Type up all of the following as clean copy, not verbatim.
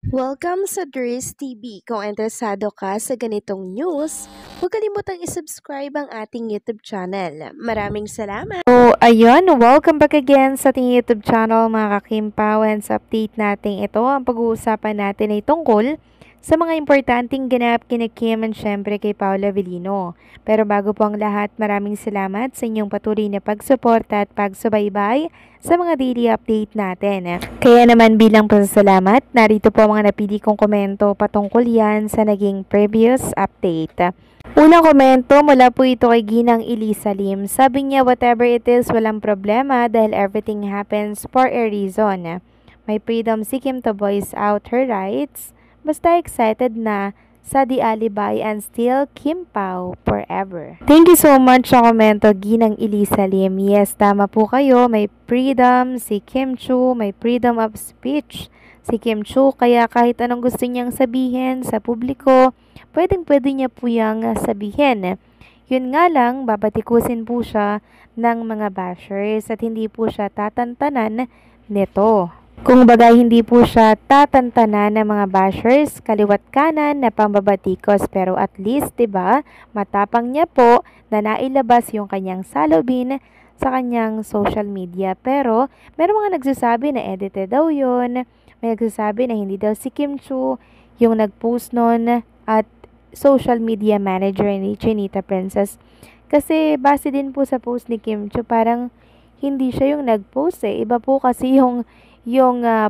Welcome sa Dris TV. Kung interesado ka sa ganitong news, huwag kalimutang isubscribe ang ating YouTube channel. Maraming salamat! So, ayun, welcome back again sa ating YouTube channel mga kakimpaw, and sa update natin ito, ang pag-uusapan natin ay tungkol sa mga importanteng ganap kina Kim and syempre kay Paula Avellino. Pero bago po ang lahat, maraming salamat sa inyong patuloy na pagsuporta at pagsubaybay sa mga daily update natin. Kaya naman bilang pasasalamat, narito po ang mga napili kong komento patungkol yan sa naging previous update. Unang komento mula po ito kay Ginang Elisa Lim. Sabi niya, whatever it is, walang problema dahil everything happens for a reason. May freedom si Kim to voice out her rights. Basta excited na sa The Alibay and still Kim Pao forever. Thank you so much sa komento, Ginang Elisa Lim. Yes, tama po kayo. May freedom si Kim Chu, may freedom of speech si Kim Chu. Kaya kahit anong gusto niyang sabihin sa publiko, pwedeng-pwede niya po yung sabihin. Yun nga lang, babatikusin po siya ng mga bashers at hindi po siya tatantanan nito. Kung bagay hindi po siya tatantanan ng mga bashers, kaliwat kanan na pambabatikos, pero at least, 'di ba, matapang niya po na nailabas yung kanyang salobin sa kanyang social media. Pero meron mga nagsasabi na edited daw yun, may nagsasabi na hindi daw si Kim Chu yung nag-post nun at social media manager ni Chinita Princess. Kasi base din po sa post ni Kim Chu, parang hindi siya yung nag-post eh. Iba po kasi yung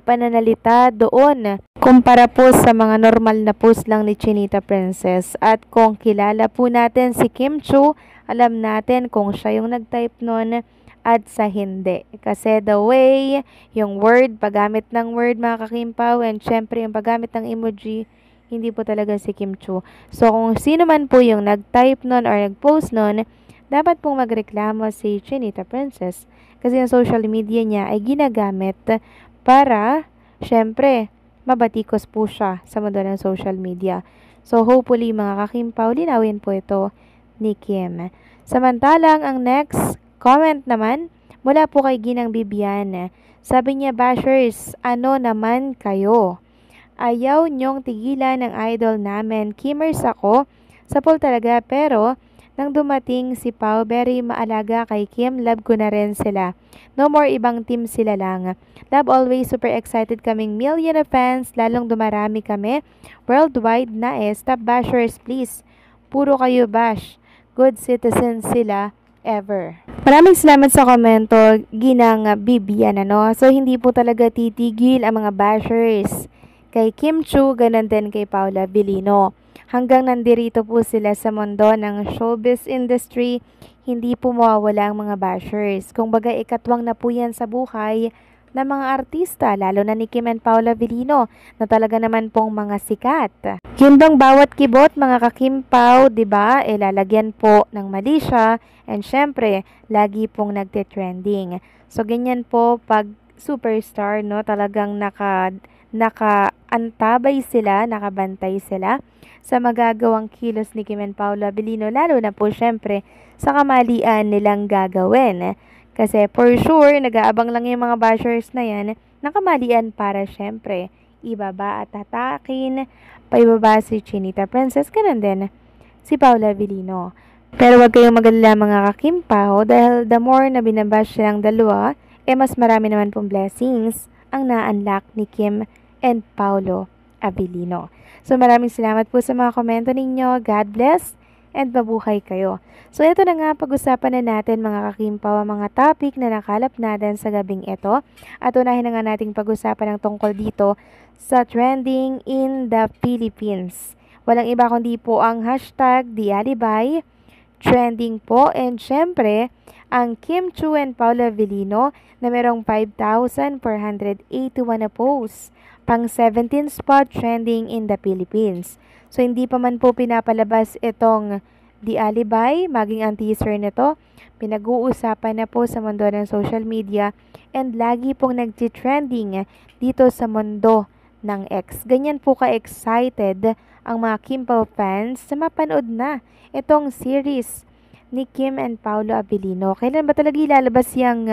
pananalita doon kumpara po sa mga normal na post lang ni Chinita Princess. At kung kilala po natin si Kim Chu, alam natin kung siya yung nag-type nun at sa hindi. Kasi the way, yung word, paggamit ng word mga kakimpaw, and syempre yung paggamit ng emoji, hindi po talaga si Kim Chu. So kung sino man po yung nag-type nun or nag-post nun, dapat pong magreklamo si Chinita Princess. Kasi yung social media niya ay ginagamit para, syempre, mabatikos po siya sa mundo ng social media. So, hopefully, mga kakimpaw, linawin po ito ni Kim. Samantalang, ang next comment naman, mula po kay Ginang Bibian. Sabi niya, bashers, ano naman kayo? Ayaw niyong tigilan ng idol namin. Kimers ako, sapol talaga, pero nang dumating si Pao, very maalaga kay Kim, love ko na rin sila. No more ibang team sila lang. Love always, super excited kaming million of fans, lalong dumarami kami. Worldwide na eh, stop bashers please. Puro kayo bash. Good citizens sila ever. Maraming salamat sa komento, Ginang Bibian, ano? So, hindi po talaga titigil ang mga bashers kay Kim Chu, ganun din kay Paula Avellino. Hanggang nandirito po sila sa mundo ng showbiz industry, hindi po mawawala ang mga bashers. Kung bagay ikatwang na po yan sa buhay ng mga artista, lalo na ni Kim and Paula Avellino, na talaga naman pong mga sikat. Yun bang bawat kibot, mga kakimpaw, diba, lalagyan po ng mali siya, and syempre, lagi pong nagte-trending. So, ganyan po pag superstar, no, talagang nakaantabay sila, nakabantay sila sa magagawang kilos ni Kim and Paula Avellino, lalo na po syempre sa kamalian nilang gagawin. Kasi for sure, nag-aabang lang yung mga bashers na yan ng kamalian para syempre ibaba at hatakin, paibaba si Chinita Princess, ganun din si Paula Avellino. Pero wag kayong magalala mga kakimpaw, dahil the more na binabash silang dalawa, mas marami naman pong blessings ang na-unlock ni Kim and Paolo Avellino. So maraming salamat po sa mga komento ninyo. God bless and mabuhay kayo. So ito na nga, pag-usapan na natin mga kakimpaw ang mga topic na nakalap natin sa gabing ito. At unahin na nga nating pag-usapan ng tungkol dito sa trending in the Philippines. Walang iba kundi po ang hashtag The Alibay trending po, and syempre ang Kim Chu and Paula Avellino na merong 5,481 na posts, pang 17 spot trending in the Philippines. So hindi pa man po pinapalabas itong The Alibay, maging ang teaser nito, pinag-uusapan na po sa mundo ng social media, and lagi pong nagtitrending dito sa mundo ng X. Ganyan po ka-excited ang mga Kim Pao fans na mapanood na itong series ni Kim and Paolo Avellino. Kailan ba talaga ilalabas yung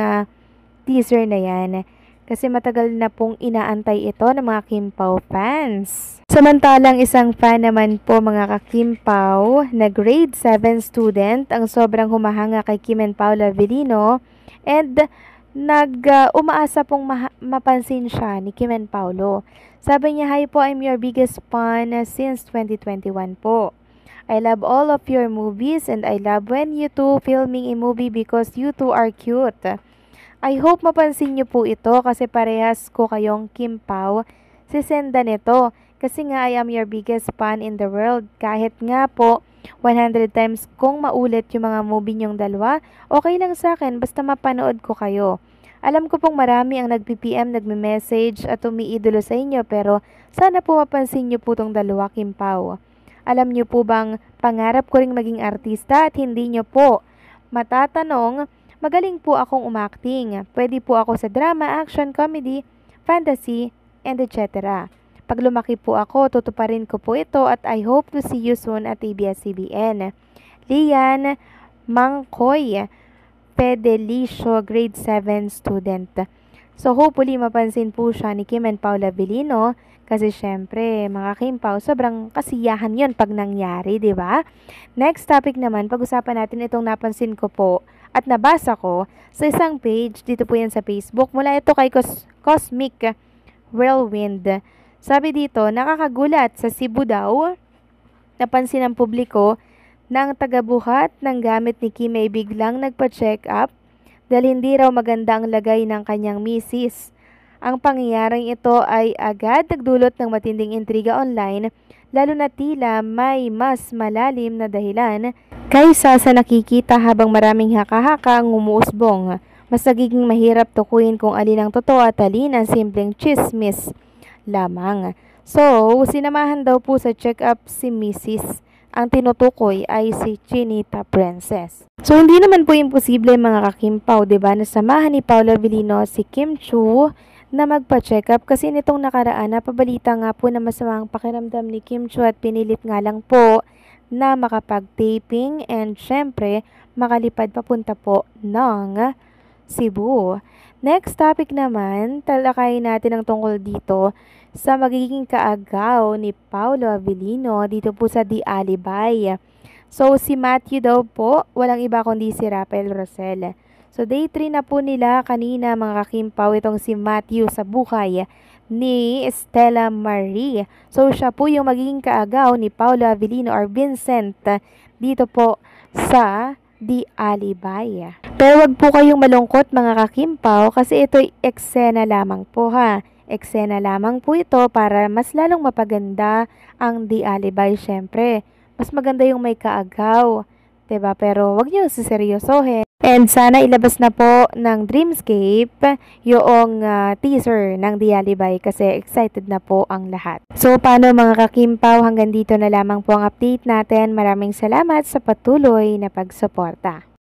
teaser na yan? kasi matagal na pong inaantay ito ng mga Kim Pao fans. Samantalang isang fan naman po mga ka-Kim Pao na grade 7 student ang sobrang humahanga kay Kim and Paula Avellino and umaasa pong mapansin siya ni Kim and Paulo. Sabi niya, "Hi po, I'm your biggest fan since 2021 po. I love all of your movies and I love when you two filming a movie because you two are cute. I hope mapansin niyo po ito kasi parehas ko kayong Kim Pao. Sisenda nito kasi nga I am your biggest fan in the world. Kahit nga po 100 times kung maulit yung mga movie niyong dalawa, okay lang sa akin basta mapanood ko kayo. Alam ko pong marami ang nagpi-PM, nagme-message at umiidolo sa inyo pero sana po mapansin niyo po tong dalawa, Kim Pao. Alam niyo po bang pangarap ko ring maging artista at hindi niyo po matatanong, magaling po akong umacting. Pwede po ako sa drama, action, comedy, fantasy, and etc. Pag lumaki po ako, tutuparin ko po ito at I hope to see you soon at ABS-CBN. Lian Mangkoy, Pedelicio, grade 7 student. So hopefully mapansin po siya ni Kim and Paula Avellino kasi syempre mga Kim Pao, sobrang kasiyahan yon pag nangyari, di ba? Next topic naman, pag-usapan natin itong napansin ko po at nabasa ko sa isang page, dito po yan sa Facebook, mula ito kay Cosmic Whirlwind. Sabi dito, nakakagulat sa Cebu daw, napansin ng publiko na ang tagabuhat ng gamit ni Kim ay biglang nagpa-check up dahil hindi raw maganda ang lagay ng kanyang misis. Ang pangyayaring ito ay agad nagdulot ng matinding intriga online, lalo na tila may mas malalim na dahilan kaysa sa nakikita habang maraming haka-haka ang umuusbong. Mas nagiging mahirap tukuyin kung alin ang totoo at alin ang simpleng chismis lamang. So, sinamahan daw po sa check-up si Mrs. Ang tinutukoy ay si Chinita Princess. So, hindi naman po imposible mga ka-Kim Pao, diba? Nasamahan ni Paula Avellino si Kim Chu na magpa-check up kasi nitong nakaraan napabalita nga po na masamang pakiramdam ni Kim Chu at pinilit nga lang po na makapag-taping and syempre makalipad papunta po ng Cebu. Next topic naman, talakayin natin ang tungkol dito sa magiging kaagaw ni Paolo Avellino dito po sa The Alibay. So si Matthew daw po, walang iba kundi si Rafael Rosel. So day 3 na po nila kanina mga ka-Kim Pao itong si Matthew sa buhay ni Stella Marie. So siya po yung magiging kaagaw ni Paolo Avellino or Vincent dito po sa The Alibay. Pero wag po kayong malungkot mga ka-Kim Pao kasi ito'y eksena lamang po ha. Eksena lamang po ito para mas lalong mapaganda ang The Alibay syempre. Mas maganda yung may kaagaw, 'di ba? Pero wag niyo siseryosohin. And sana ilabas na po ng Dreamscape yung teaser ng The Alibay kasi excited na po ang lahat. So paano mga ka-Kim Pao, hanggang dito na lamang po ang update natin. Maraming salamat sa patuloy na pagsuporta.